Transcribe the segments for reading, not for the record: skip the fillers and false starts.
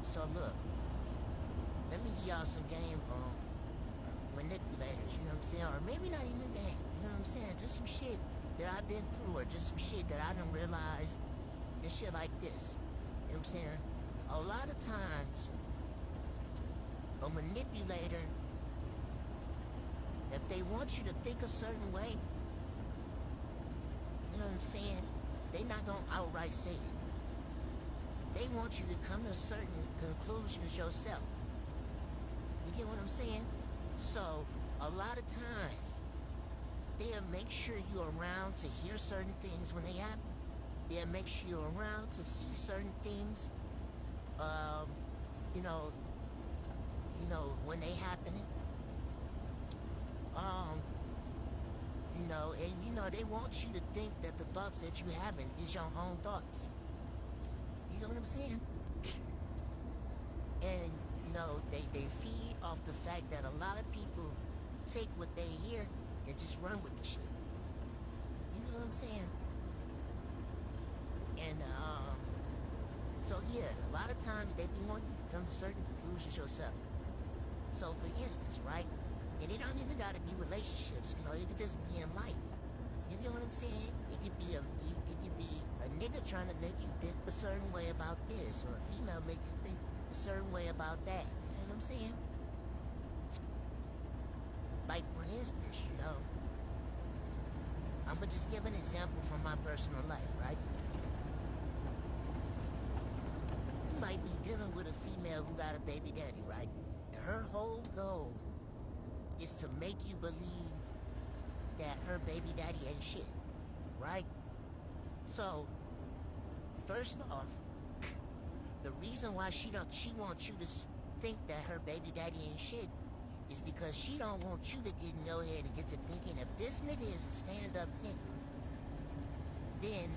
So look, let me give y'all some game on manipulators, you know what I'm saying? Or maybe not even game, you know what I'm saying? Just some shit that I've been through, or just some shit that I didn't realize, and shit like this. You know what I'm saying? A lot of times, a manipulator, if they want you to think a certain way, you know what I'm saying? They not gonna outright say it. They want you to come to certain conclusions yourself. You get what I'm saying? So, a lot of times, they'll make sure you're around to hear certain things when they happen. They'll make sure you're around to see certain things, you know, when they happening. They want you to think that the thoughts that you having is your own thoughts. You know what I'm saying? And, they feed off the fact that a lot of people take what they hear and just run with the shit. You know what I'm saying? And, so yeah, a lot of times they be wanting you to come to certain conclusions yourself. So for instance, right? And it don't even gotta be relationships, it could just be in life. You get what I'm saying? It could be a nigga trying to make you think a certain way about this, or a female make you think a certain way about that. You know what I'm saying? Like for instance, I'ma just give an example from my personal life, right? You might be dealing with a female who got a baby daddy, right? And her whole goal is to make you believe that her baby daddy ain't shit, right? So, first off, the reason why she wants you to think that her baby daddy ain't shit is because she don't want you to get in your head and get to thinking, if this nigga is a stand-up nigga, then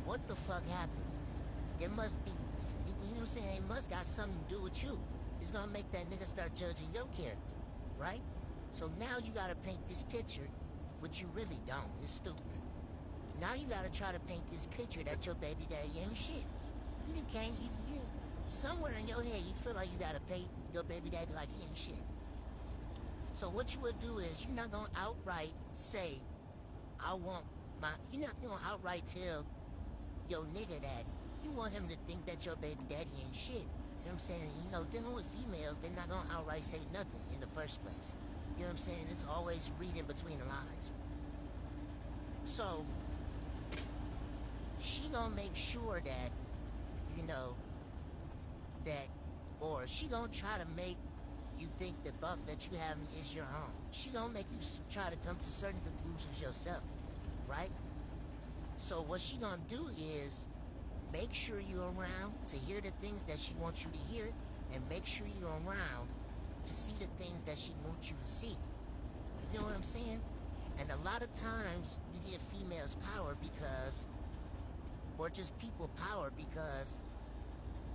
what the fuck happened? It must be, you know what I'm saying? It must got something to do with you. It's gonna make that nigga start judging your character, right? So now you gotta paint this picture, which you really don't. It's stupid. Now you gotta try to paint this picture that your baby daddy ain't shit. You can't, somewhere in your head you feel like you gotta paint your baby daddy like he ain't shit. So what you would do is, you're not gonna outright say, you're not gonna outright tell your nigga that you want him to think that your baby daddy ain't shit. You know what I'm saying? Dealing with females, they're not gonna outright say nothing in the first place. You know what I'm saying? It's always reading between the lines. So, she gonna make sure that, or she gonna try to make you think the thoughts that you have is your own. She gonna make you try to come to certain conclusions yourself, right? So what she gonna do is make sure you're around to hear the things that she wants you to hear, and make sure you're around to see the things that she wants you to see. You know what I'm saying? And a lot of times you give females power because, or just people power because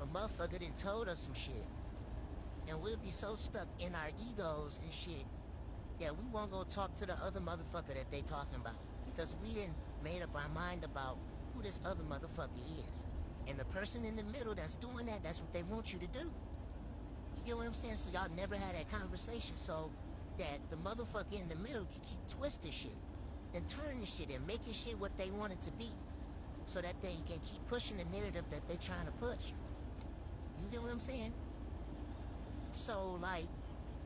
a motherfucker done told us some shit. And we'll be so stuck in our egos and shit that we won't go talk to the other motherfucker that they talking about, because we done made up our mind about who this other motherfucker is. And the person in the middle that's doing that, that's what they want you to do. You get what I'm saying? So y'all never had that conversation, so that the motherfucker in the middle can keep twisting shit and turning shit and making shit what they want it to be, so that they can keep pushing the narrative that they trying to push. You get what I'm saying? So, like,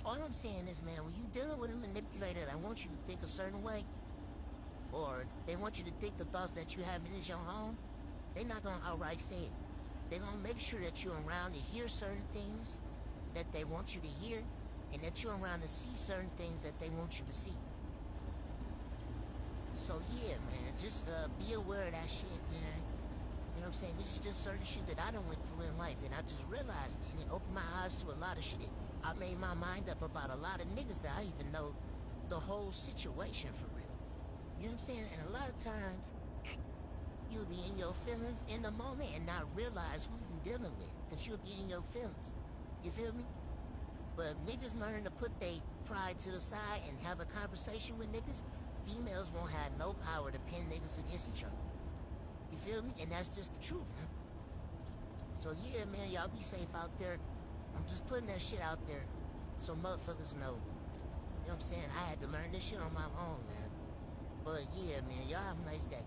all I'm saying is, man, when you dealing with a manipulator that wants you to think a certain way, or they want you to think the thoughts that you have is your own, they're not gonna outright say it. They're gonna make sure that you're around to hear certain things that they want you to hear, and that you're around to see certain things that they want you to see. So yeah, man, just be aware of that shit, man. You know what I'm saying? This is just certain shit that I done went through in life, and I just realized it, and it opened my eyes to a lot of shit. I made my mind up about a lot of niggas that I even know the whole situation for real. You know what I'm saying? And a lot of times, you'll be in your feelings in the moment and not realize who you're dealing with, because you'll be in your feelings. You feel me? But if niggas learn to put their pride to the side and have a conversation with niggas, females won't have no power to pin niggas against each other. You feel me? And that's just the truth, man. So yeah, man, y'all be safe out there. I'm just putting that shit out there so motherfuckers know. You know what I'm saying? I had to learn this shit on my own, man. But yeah, man, y'all have a nice day.